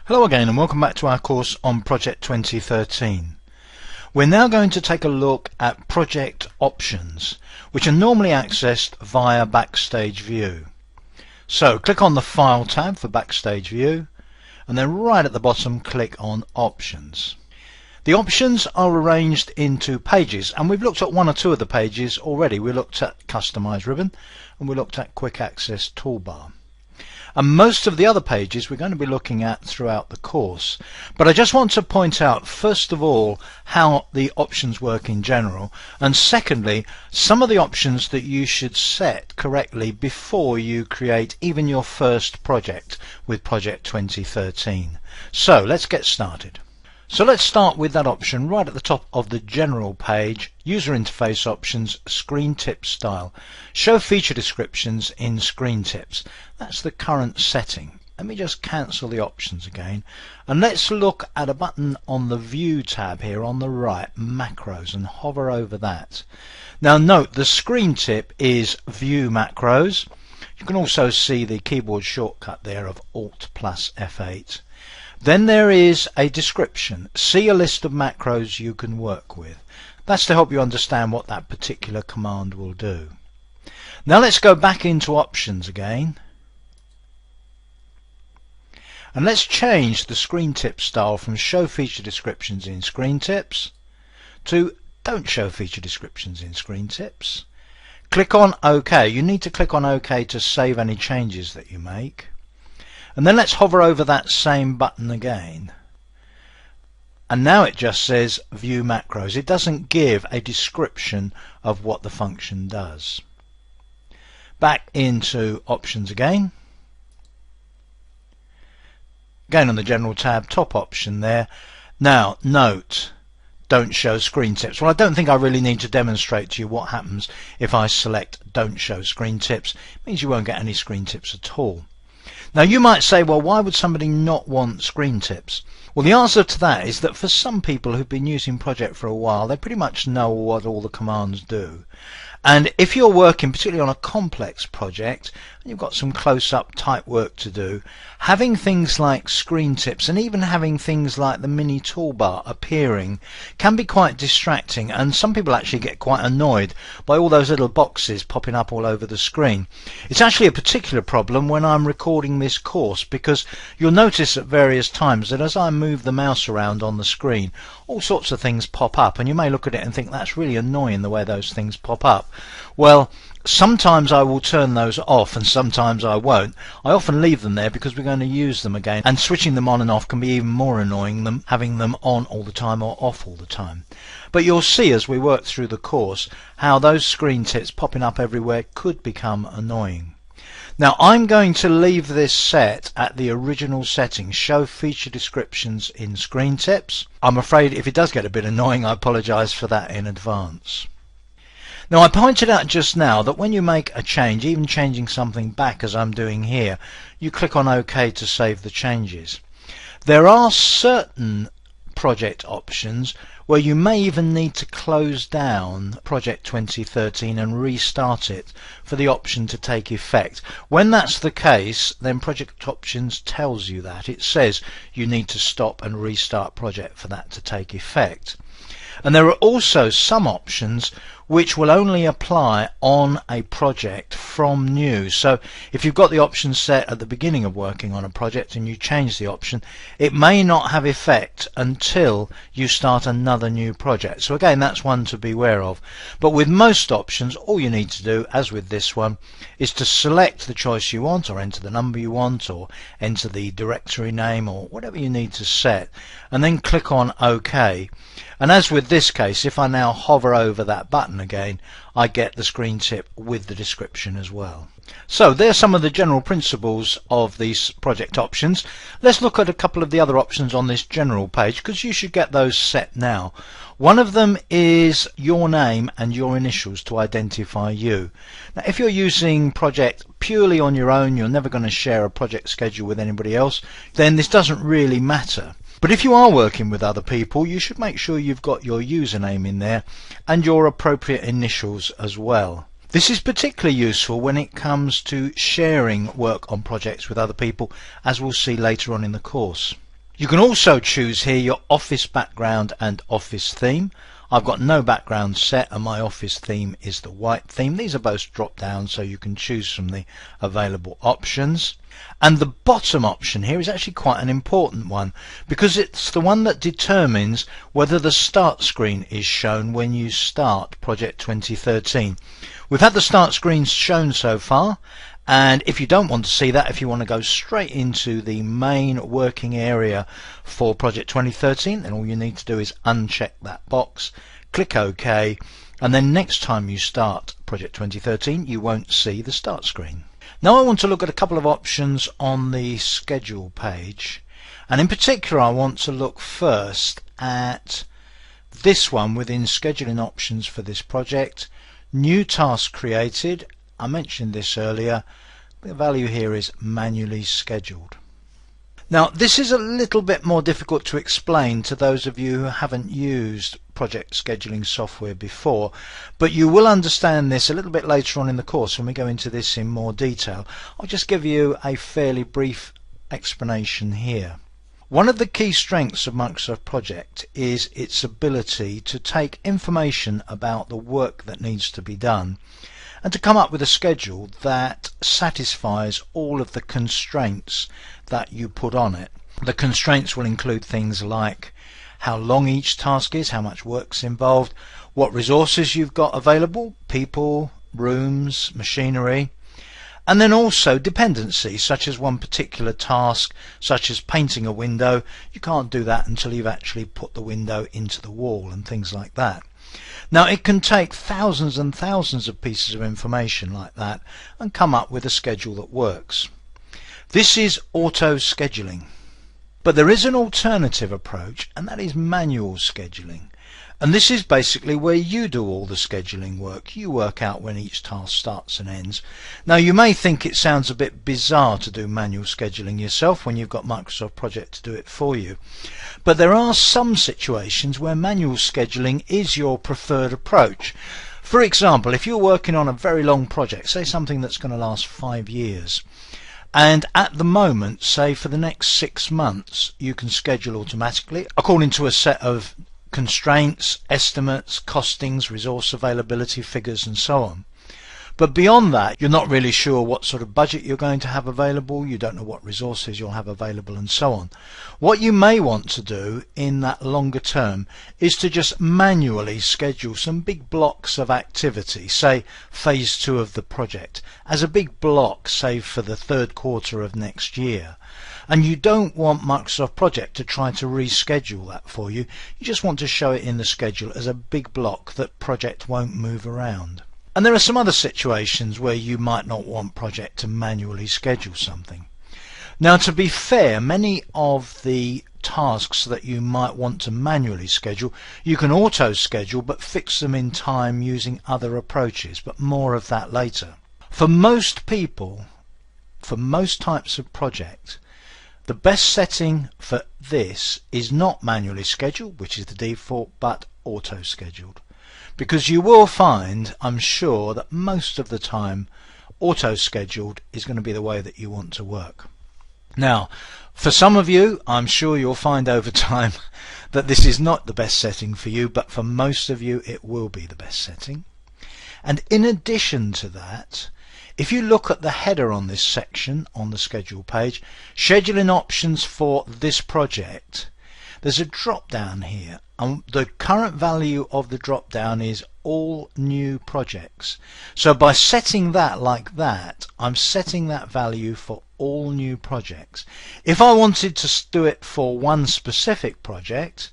Hello again and welcome back to our course on Project 2013. We're now going to take a look at project options, which are normally accessed via Backstage View. So click on the File tab for Backstage View and then right at the bottom click on Options. The options are arranged into pages, and we've looked at one or two of the pages already. We looked at Customize Ribbon and we looked at Quick Access Toolbar. And most of the other pages we're going to be looking at throughout the course. But I just want to point out, first of all, how the options work in general, and secondly, some of the options that you should set correctly before you create even your first project with Project 2013. So let's get started. So let's start with that option right at the top of the general page, user interface options, screen tip style. Show feature descriptions in screen tips. That's the current setting. Let me just cancel the options again and let's look at a button on the View tab here on the right, Macros, and hover over that. Now note the screen tip is View Macros. You can also see the keyboard shortcut there of Alt plus F8. Then there is a description. See a list of macros you can work with. That's to help you understand what that particular command will do. Now let's go back into options again. And let's change the screen tip style from show feature descriptions in screen tips to don't show feature descriptions in screen tips. Click on OK. You need to click on OK to save any changes that you make. And then let's hover over that same button again. And now it just says View Macros. It doesn't give a description of what the function does. Back into options again. Again on the General tab, top option there. Now note, don't show screen tips. Well, I don't think I really need to demonstrate to you what happens if I select don't show screen tips. It means you won't get any screen tips at all. Now you might say, well, why would somebody not want screen tips? Well, the answer to that is that for some people who've been using Project for a while, they pretty much know what all the commands do. And if you're working particularly on a complex project and you've got some close-up type work to do, having things like screen tips and even having things like the mini toolbar appearing can be quite distracting, and some people actually get quite annoyed by all those little boxes popping up all over the screen. It's actually a particular problem when I'm recording this course, because you'll notice at various times that as I move the mouse around on the screen, all sorts of things pop up, and you may look at it and think that's really annoying the way those things pop up. Well, sometimes I will turn those off and sometimes I won't. I often leave them there because we're going to use them again, and switching them on and off can be even more annoying than having them on all the time or off all the time. But you'll see as we work through the course how those screen tips popping up everywhere could become annoying. Now I'm going to leave this set at the original settings, show feature descriptions in screen tips. I'm afraid if it does get a bit annoying, I apologize for that in advance. Now I pointed out just now that when you make a change, even changing something back as I'm doing here, you click on OK to save the changes. There are certain project options where you may even need to close down Project 2013 and restart it for the option to take effect. When that's the case, then Project Options tells you that. It says you need to stop and restart Project for that to take effect. And there are also some options which will only apply on a project from new. So if you've got the option set at the beginning of working on a project and you change the option, it may not have effect until you start another new project. So again, that's one to be aware of. But with most options, all you need to do, as with this one, is to select the choice you want, or enter the number you want, or enter the directory name, or whatever you need to set, and then click on OK. And as with this case, if I now hover over that button again, I get the screen tip with the description as well. So there's some of the general principles of these project options. Let's look at a couple of the other options on this general page, because you should get those set now. One of them is your name and your initials to identify you. Now if you're using Project purely on your own, you're never going to share a project schedule with anybody else, then this doesn't really matter. But if you are working with other people, you should make sure you've got your username in there and your appropriate initials as well. This is particularly useful when it comes to sharing work on projects with other people, as we'll see later on in the course. You can also choose here your office background and office theme. I've got no background set and my office theme is the white theme. These are both drop down, so you can choose from the available options. And the bottom option here is actually quite an important one, because it's the one that determines whether the start screen is shown when you start Project 2013. We've had the start screen shown so far, and if you don't want to see that, if you want to go straight into the main working area for Project 2013, then all you need to do is uncheck that box, click OK, and then next time you start Project 2013 you won't see the start screen. Now I want to look at a couple of options on the schedule page, and in particular I want to look first at this one within scheduling options for this project. New task created. I mentioned this earlier. The value here is manually scheduled. Now this is a little bit more difficult to explain to those of you who haven't used project scheduling software before, but you will understand this a little bit later on in the course when we go into this in more detail. I'll just give you a fairly brief explanation here. One of the key strengths of Microsoft Project is its ability to take information about the work that needs to be done and to come up with a schedule that satisfies all of the constraints that you put on it. The constraints will include things like how long each task is, how much work's involved, what resources you've got available, people, rooms, machinery, and then also dependencies, such as one particular task, such as painting a window. You can't do that until you've actually put the window into the wall and things like that. Now it can take thousands and thousands of pieces of information like that and come up with a schedule that works. This is auto scheduling. But there is an alternative approach, and that is manual scheduling. And this is basically where you do all the scheduling work. You work out when each task starts and ends. Now you may think it sounds a bit bizarre to do manual scheduling yourself when you've got Microsoft Project to do it for you. But there are some situations where manual scheduling is your preferred approach. For example, if you're working on a very long project, say something that's going to last 5 years, and at the moment, say for the next 6 months, you can schedule automatically according to a set of constraints, estimates, costings, resource availability figures and so on. But beyond that, you're not really sure what sort of budget you're going to have available, you don't know what resources you'll have available and so on. What you may want to do in that longer term is to just manually schedule some big blocks of activity, say phase 2 of the project, as a big block, say for the 3rd quarter of next year. And you don't want Microsoft Project to try to reschedule that for you. You just want to show it in the schedule as a big block that Project won't move around. And there are some other situations where you might not want Project to manually schedule something. Now to be fair, many of the tasks that you might want to manually schedule, you can auto schedule but fix them in time using other approaches, but more of that later. For most people, for most types of project, the best setting for this is not manually scheduled, which is the default, but auto scheduled. Because you will find, I'm sure, that most of the time auto scheduled is going to be the way that you want to work. Now for some of you, I'm sure you'll find over time that this is not the best setting for you, but for most of you it will be the best setting. And in addition to that, if you look at the header on this section on the schedule page, scheduling options for this project, there's a drop down here, and the current value of the drop down is all new projects. So by setting that like that, I'm setting that value for all new projects. If I wanted to do it for one specific project,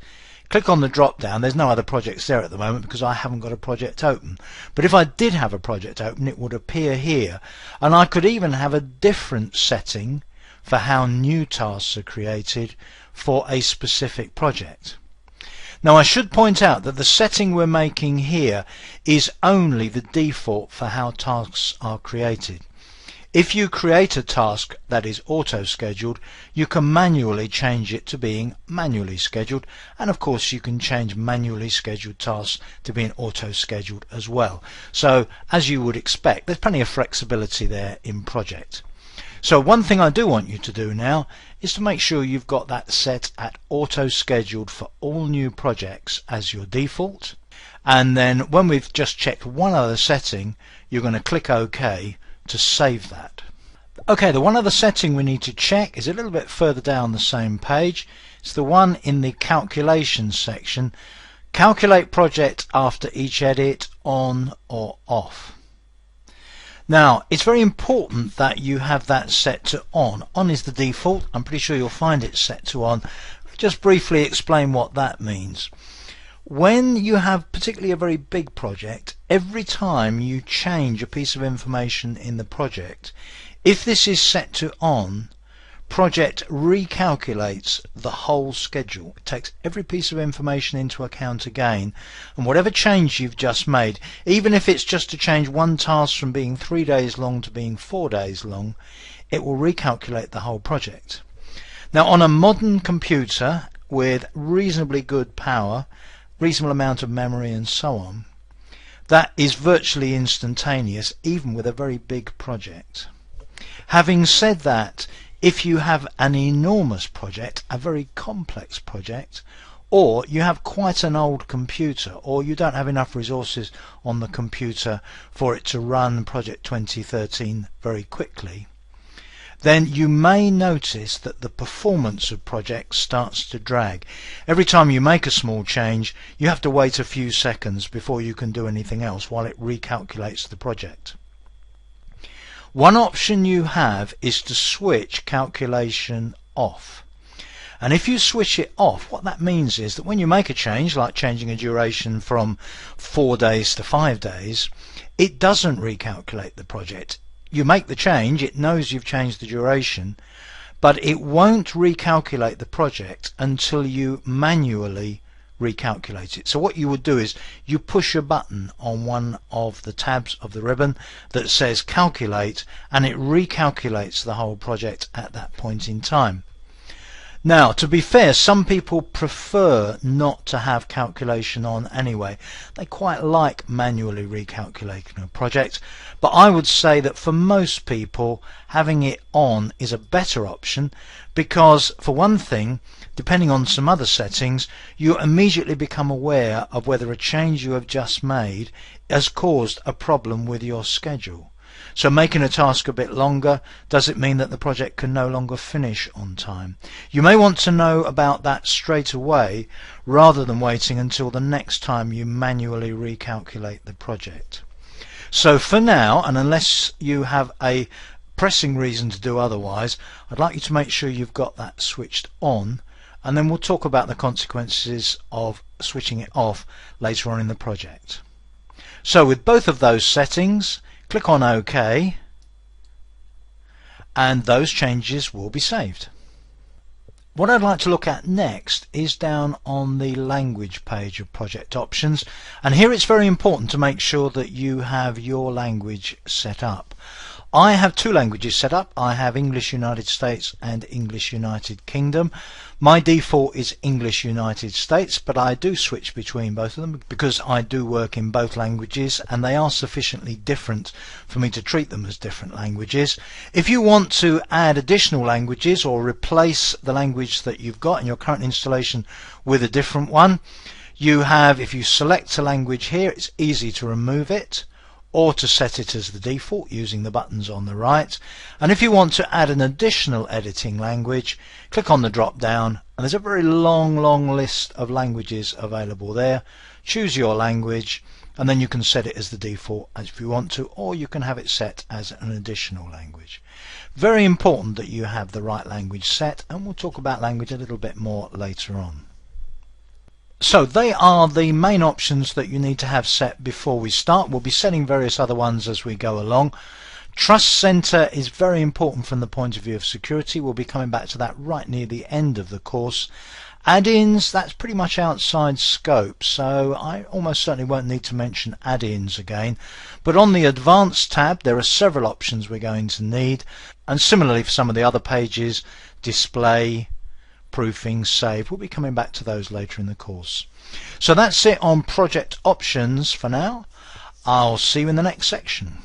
click on the drop down. There's no other projects there at the moment because I haven't got a project open. But if I did have a project open, it would appear here, and I could even have a different setting for how new tasks are created for a specific project. Now I should point out that the setting we're making here is only the default for how tasks are created. If you create a task that is auto-scheduled, you can manually change it to being manually scheduled, and of course you can change manually scheduled tasks to being auto-scheduled as well. So as you would expect, there's plenty of flexibility there in Project. So one thing I do want you to do now is to make sure you've got that set at auto-scheduled for all new projects as your default, and then when we've just checked one other setting, you're going to click OK to save that. Okay, the one other setting we need to check is a little bit further down the same page. It's the one in the calculations section. Calculate project after each edit, on or off. Now, it's very important that you have that set to on. On is the default. I'm pretty sure you'll find it set to on. Just briefly explain what that means. When you have particularly a very big project, every time you change a piece of information in the project, if this is set to on, Project recalculates the whole schedule. It takes every piece of information into account again, and whatever change you've just made, even if it's just to change one task from being 3 days long to being 4 days long, it will recalculate the whole project. Now, on a modern computer with reasonably good power, reasonable amount of memory and so on, that is virtually instantaneous, even with a very big project. Having said that, if you have an enormous project, a very complex project, or you have quite an old computer, or you don't have enough resources on the computer for it to run Project 2013 very quickly, then you may notice that the performance of projects starts to drag. Every time you make a small change, you have to wait a few seconds before you can do anything else while it recalculates the project. One option you have is to switch calculation off. And if you switch it off, what that means is that when you make a change, like changing a duration from 4 days to 5 days, it doesn't recalculate the project. You make the change, it knows you've changed the duration, but it won't recalculate the project until you manually recalculate it. So what you would do is you push a button on one of the tabs of the ribbon that says calculate, and it recalculates the whole project at that point in time. Now, to be fair, some people prefer not to have calculation on anyway. They quite like manually recalculating a project, but I would say that for most people having it on is a better option, because for one thing, depending on some other settings, you immediately become aware of whether a change you have just made has caused a problem with your schedule. So making a task a bit longer, does it mean that the project can no longer finish on time? You may want to know about that straight away rather than waiting until the next time you manually recalculate the project. So for now, and unless you have a pressing reason to do otherwise, I'd like you to make sure you've got that switched on, and then we'll talk about the consequences of switching it off later on in the project. So with both of those settings, click on OK, and those changes will be saved. What I'd like to look at next is down on the language page of Project Options, and here it's very important to make sure that you have your language set up. I have two languages set up. I have English United States and English United Kingdom. My default is English United States, but I do switch between both of them because I do work in both languages and they are sufficiently different for me to treat them as different languages. If you want to add additional languages or replace the language that you've got in your current installation with a different one, you have, if you select a language here, it's easy to remove it or to set it as the default using the buttons on the right. And if you want to add an additional editing language, click on the drop down and there's a very long list of languages available there. Choose your language and then you can set it as the default if you want to, or you can have it set as an additional language. Very important that you have the right language set, and we'll talk about language a little bit more later on. So they are the main options that you need to have set before we start. We'll be setting various other ones as we go along. Trust Center is very important from the point of view of security. We'll be coming back to that right near the end of the course. Add-ins, that's pretty much outside scope, so I almost certainly won't need to mention add-ins again. But on the Advanced tab, there are several options we're going to need, and similarly for some of the other pages, display, proofing, save. We'll be coming back to those later in the course. So that's it on project options for now. I'll see you in the next section.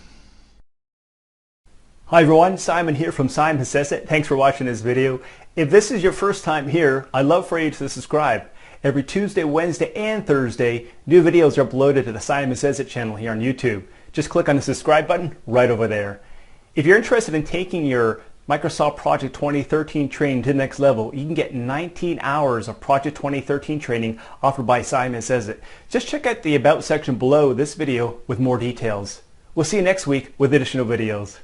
Hi everyone, Simon here from Simon Says It. Thanks for watching this video. If this is your first time here, I'd love for you to subscribe. Every Tuesday, Wednesday, and Thursday, new videos are uploaded to the Simon Says It channel here on YouTube. Just click on the subscribe button right over there. If you're interested in taking your Microsoft Project 2013 training to the next level, you can get 19 hours of Project 2013 training offered by Simon Says It. Just check out the About section below this video with more details. We'll see you next week with additional videos.